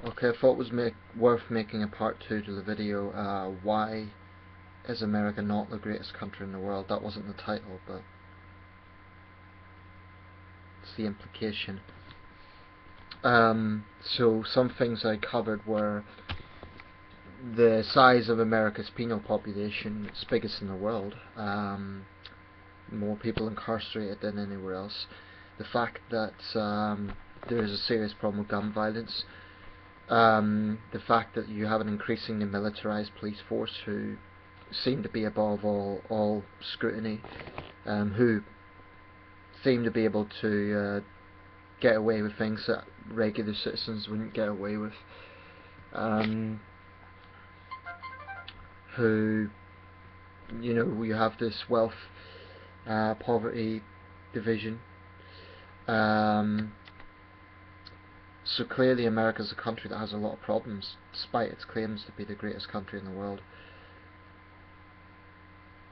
Okay, I thought it was worth making a part 2 to the video. Why is America not the greatest country in the world? That wasn't the title, but it's the implication. So some things I covered were the size of America's penal population. It's biggest in the world. More people incarcerated than anywhere else. The fact that there is a serious problem with gun violence. The fact that you have an increasingly militarized police force who seem to be above all scrutiny, who seem to be able to get away with things that regular citizens wouldn't get away with, who, you know, you have this wealth poverty division. So clearly America's a country that has a lot of problems, despite its claims to be the greatest country in the world.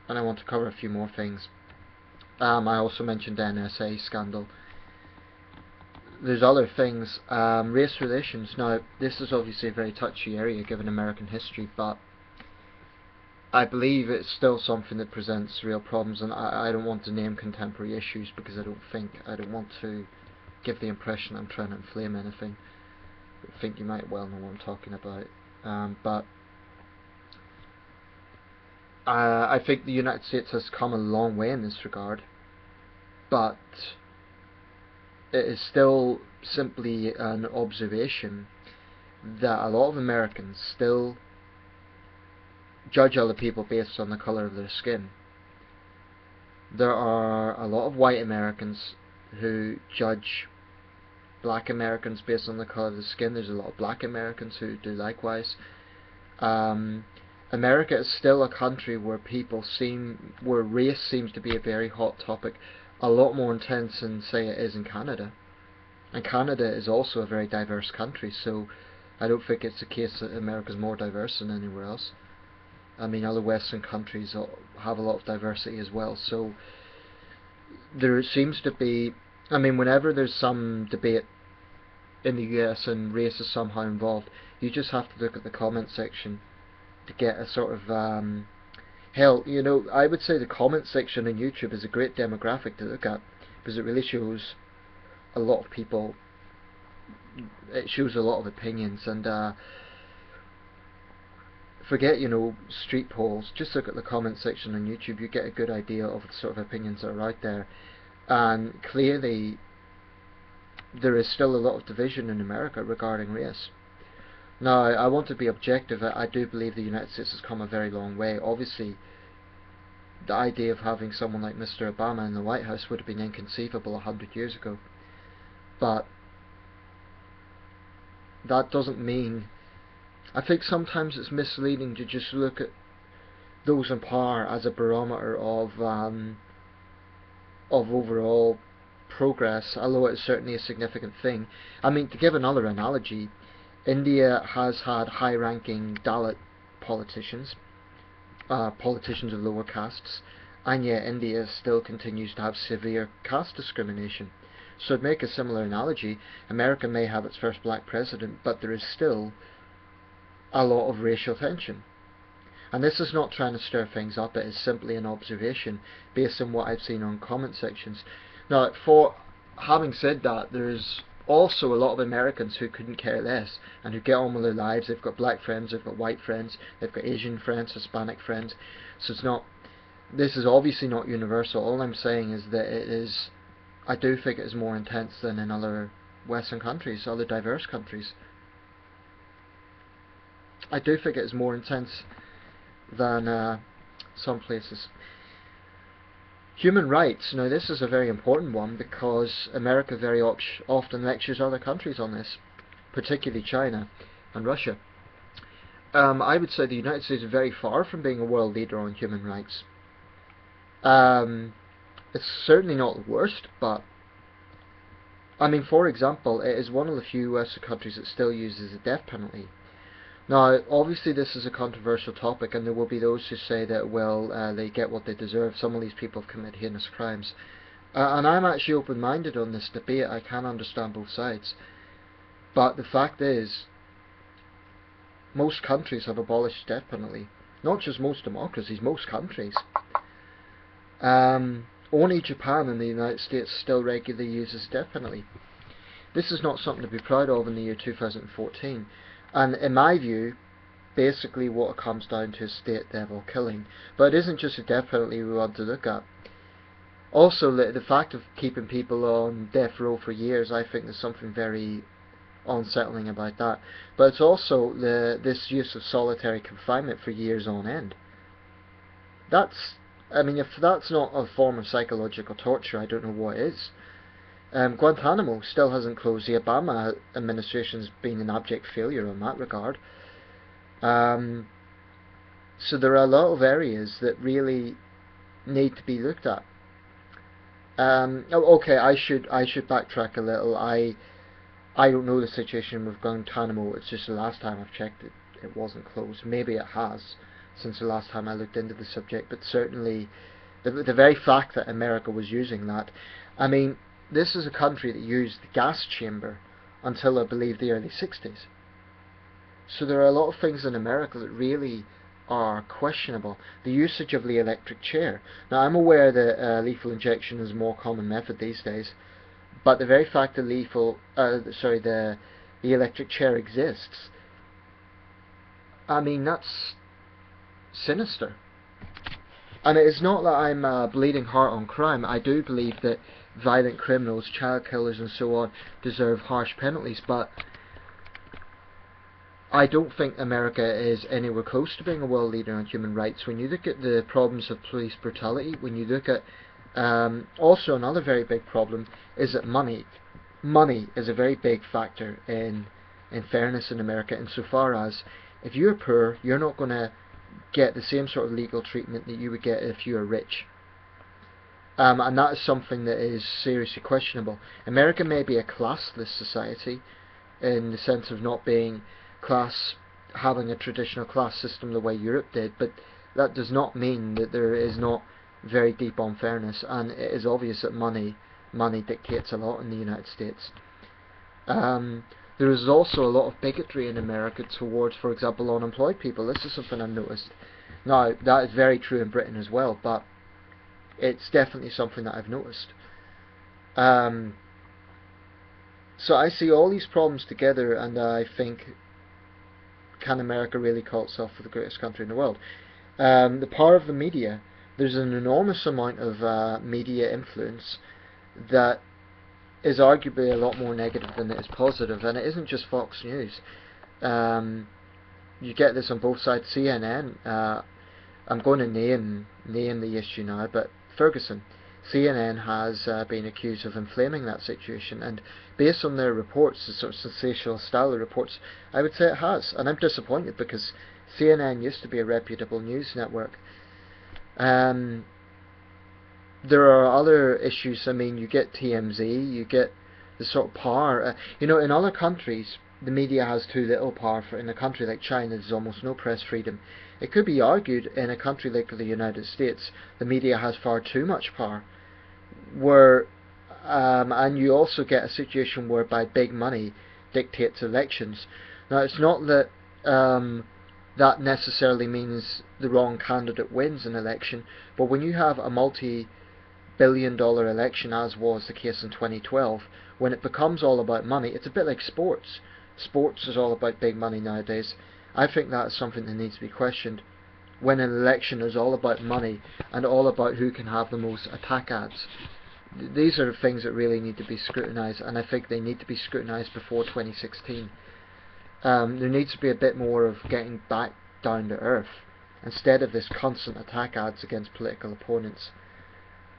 And I want to cover a few more things. I also mentioned the NSA scandal. There's other things. Race relations. Now, this is obviously a very touchy area given American history, but I believe it's still something that presents real problems, and I don't want to name contemporary issues because I don't want to give the impression I'm trying to inflame anything. I think you might well know what I'm talking about. But I think the United States has come a long way in this regard, but it is still simply an observation that a lot of Americans still judge other people based on the colour of their skin. There are a lot of white Americans who judge black Americans based on the colour of the skin. There's a lot of black Americans who do likewise. America is still a country where where race seems to be a very hot topic, a lot more intense than, say, it is in Canada. And Canada is also a very diverse country, so I don't think it's the case that America's more diverse than anywhere else. I mean, other Western countries have a lot of diversity as well, so there seems to be, I mean, whenever there's some debate in the US and race is somehow involved, you just have to look at the comment section to get a sort of, hell, you know, I would say the comment section on YouTube is a great demographic to look at, because it really shows a lot of people, it shows a lot of opinions, and forget, you know, street polls, just look at the comment section on YouTube, you get a good idea of the sort of opinions that are out there. And clearly there is still a lot of division in America regarding race. Now, I want to be objective. I do believe the United States has come a very long way. Obviously, the idea of having someone like Mr. Obama in the White House would have been inconceivable 100 years ago. But that doesn't mean, I think sometimes it's misleading to just look at those in power as a barometer of overall progress, although it's certainly a significant thing. I mean, to give another analogy, India has had high-ranking Dalit politicians, politicians of lower castes, and yet India still continues to have severe caste discrimination. So to make a similar analogy, America may have its first black president, but there is still a lot of racial tension. And this is not trying to stir things up, it is simply an observation based on what I've seen on comment sections. Now, for having said that, there's also a lot of Americans who couldn't care less and who get on with their lives. They've got black friends, they've got white friends, they've got Asian friends, Hispanic friends. So it's not, this is obviously not universal. All I'm saying is that it is, I do think it is more intense than in other Western countries, other diverse countries. I do think it is more intense than some places. Human rights. Now, this is a very important one because America very often lectures other countries on this, particularly China and Russia. I would say the United States is very far from being a world leader on human rights. It's certainly not the worst, but I mean, for example, it is one of the few Western countries that still uses the death penalty. Now, obviously this is a controversial topic, and there will be those who say that, well, they get what they deserve. Some of these people have committed heinous crimes. And I'm actually open-minded on this debate. I can understand both sides. But the fact is, most countries have abolished death penalty. Not just most democracies, most countries. Only Japan and the United States still regularly uses death penalty. This is not something to be proud of in the year 2014. And in my view, basically what it comes down to is state level killing. But it isn't just a death penalty we want to look at. Also, the fact of keeping people on death row for years, I think there's something very unsettling about that. But it's also this use of solitary confinement for years on end. If that's not a form of psychological torture, I don't know what is. Guantanamo still hasn't closed. The Obama administration's been an abject failure in that regard. So there are a lot of areas that really need to be looked at. Okay, I should backtrack a little. I don't know the situation with Guantanamo. It's just the last time I've checked it wasn't closed. Maybe it has since the last time I looked into the subject, but certainly the very fact that America was using that. I mean, this is a country that used the gas chamber until I believe the early 60s. So there are a lot of things in America that really are questionable. The usage of the electric chair. Now, I'm aware that lethal injection is a more common method these days, but the very fact that the electric chair exists, I mean, that's sinister. And it is not that I'm a bleeding heart on crime. I do believe that violent criminals, child killers and so on deserve harsh penalties, but I don't think America is anywhere close to being a world leader on human rights. When you look at the problems of police brutality, when you look at also another very big problem is that money is a very big factor in fairness in America, insofar as if you're poor, you're not going to get the same sort of legal treatment that you would get if you were rich. And that is something that is seriously questionable. America may be a classless society in the sense of not being having a traditional class system the way Europe did, but that does not mean that there is not very deep unfairness, and it is obvious that money dictates a lot in the United States. There is also a lot of bigotry in America towards, for example, unemployed people. This is something I've noticed. Now, that is very true in Britain as well, but it's definitely something that I've noticed. So I see all these problems together, and I think, can America really call itself the greatest country in the world? The power of the media. There's an enormous amount of media influence that is arguably a lot more negative than it is positive, and it isn't just Fox News. You get this on both sides. CNN, I'm going to name the issue now, but Ferguson. CNN has been accused of inflaming that situation, and based on their reports, the sort of sensational style of reports, I would say it has, and I'm disappointed because CNN used to be a reputable news network. There are other issues. I mean, you get TMZ, you get the sort of power. In other countries, the media has too little power. In a country like China, there's almost no press freedom. It could be argued in a country like the United States, the media has far too much power. And you also get a situation whereby big money dictates elections. Now, it's not that that necessarily means the wrong candidate wins an election, but when you have a multi-billion-dollar election, as was the case in 2012, when it becomes all about money, it's a bit like sports. Sports is all about big money nowadays. I think that is something that needs to be questioned. When an election is all about money and all about who can have the most attack ads, these are the things that really need to be scrutinised, and I think they need to be scrutinised before 2016. There needs to be a bit more of getting back down to earth instead of this constant attack ads against political opponents.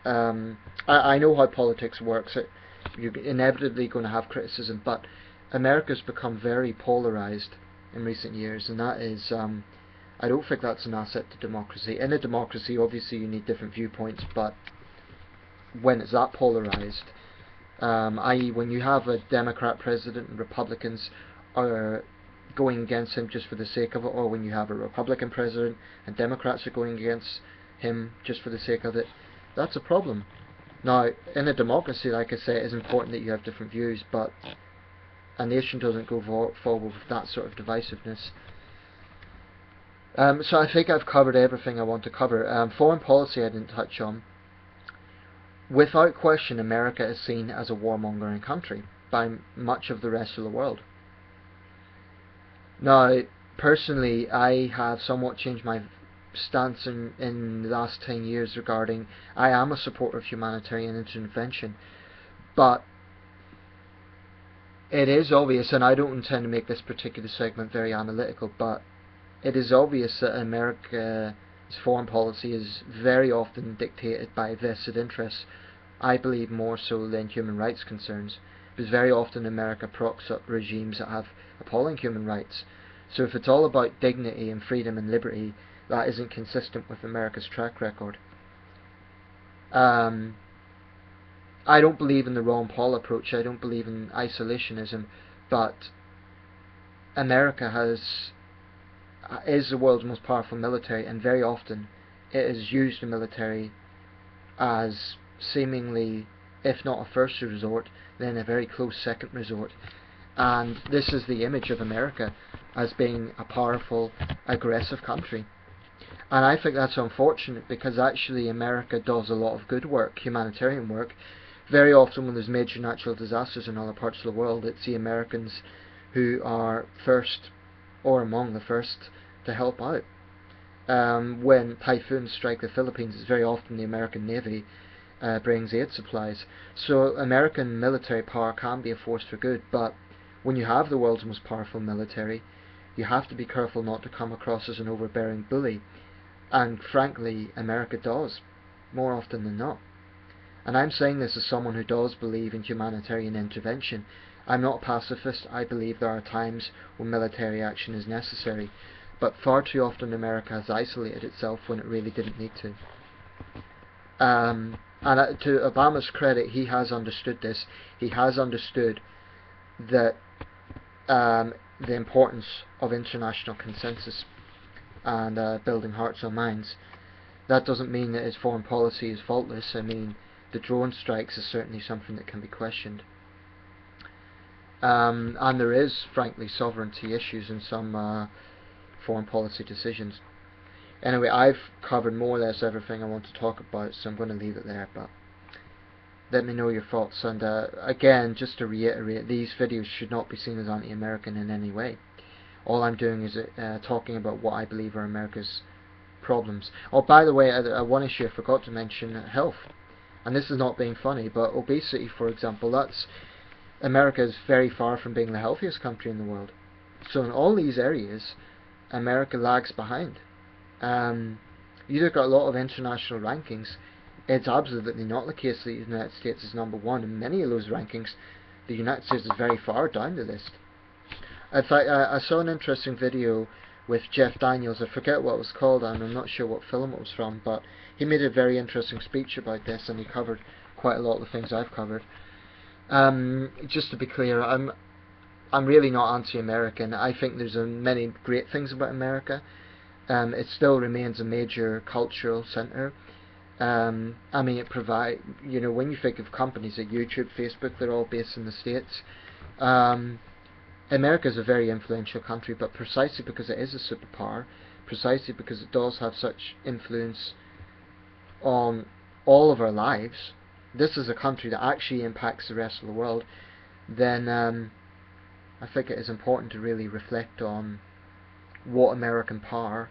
I know how politics works. You're inevitably going to have criticism, but America's become very polarised in recent years, and that is, I don't think that's an asset to democracy. In a democracy, obviously you need different viewpoints, but when it's that polarised, i.e. when you have a Democrat president and Republicans are going against him just for the sake of it, or when you have a Republican president and Democrats are going against him just for the sake of it, that's a problem. Now, in a democracy, like I say, it is important that you have different views, but a nation doesn't go forward with that sort of divisiveness. So I think I've covered everything I want to cover. Foreign policy I didn't touch on. Without question, America is seen as a warmongering country by much of the rest of the world. Now, personally, I have somewhat changed my stance in the last 10 years regarding, I am a supporter of humanitarian intervention, but it is obvious, and I don't intend to make this particular segment very analytical, but it is obvious that America's foreign policy is very often dictated by vested interests, I believe more so than human rights concerns, because very often America props up regimes that have appalling human rights. So if it's all about dignity and freedom and liberty, that isn't consistent with America's track record. I don't believe in the Ron Paul approach. I don't believe in isolationism, but America is the world's most powerful military, and very often it has used the military as seemingly, if not a first resort, then a very close second resort. And this is the image of America as being a powerful, aggressive country. And I think that's unfortunate, because actually America does a lot of good work, humanitarian work. Very often when there's major natural disasters in other parts of the world, it's the Americans who are first, or among the first, to help out. When typhoons strike the Philippines, it's very often the American Navy brings aid supplies. So American military power can be a force for good, but when you have the world's most powerful military, you have to be careful not to come across as an overbearing bully. And frankly, America does, more often than not. And I'm saying this as someone who does believe in humanitarian intervention. I'm not a pacifist. I believe there are times when military action is necessary, but far too often America has isolated itself when it really didn't need to. And to Obama's credit, he has understood this. He has understood that the importance of international consensus and building hearts and minds. That doesn't mean that his foreign policy is faultless. I mean, the drone strikes is certainly something that can be questioned. And there is, frankly, sovereignty issues in some foreign policy decisions. Anyway, I've covered more or less everything I want to talk about, so I'm going to leave it there, but let me know your thoughts. And again, just to reiterate, these videos should not be seen as anti-American in any way. All I'm doing is talking about what I believe are America's problems. Oh, by the way, one issue I forgot to mention, health. And this is not being funny, but obesity, for example, America is very far from being the healthiest country in the world. So in all these areas, America lags behind. You look at a lot of international rankings, it's absolutely not the case that the United States is number one. In many of those rankings, the United States is very far down the list. In fact, I saw an interesting video with Jeff Daniels. I forget what it was called, and I'm not sure what film it was from, but he made a very interesting speech about this, and he covered quite a lot of the things I've covered. Just to be clear, I'm really not anti-American. I think there's many great things about America. It still remains a major cultural center. I mean, it provides, when you think of companies like YouTube, Facebook, they're all based in the States. America is a very influential country, but precisely because it is a superpower, precisely because it does have such influence on all of our lives, this is a country that actually impacts the rest of the world, then I think it is important to really reflect on what American power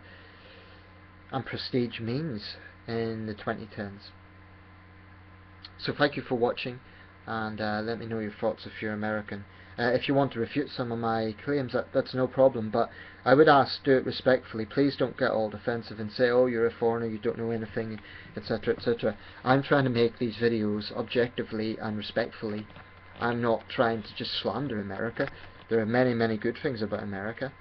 and prestige means in the 2010s. So thank you for watching, and let me know your thoughts if you're American. If you want to refute some of my claims, that's no problem, but I would ask, do it respectfully. Please don't get all defensive and say, oh, you're a foreigner, you don't know anything, etc, etc. I'm trying to make these videos objectively and respectfully. I'm not trying to just slander America. There are many, many good things about America.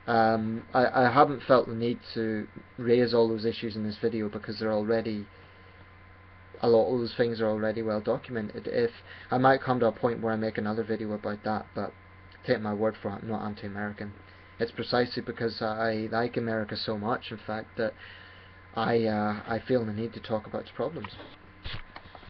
I haven't felt the need to raise all those issues in this video because they're already, a lot of those things are already well documented. If I might come to a point where I make another video about that, but take my word for it, I'm not anti-American. It's precisely because I like America so much, in fact, that I feel the need to talk about its problems.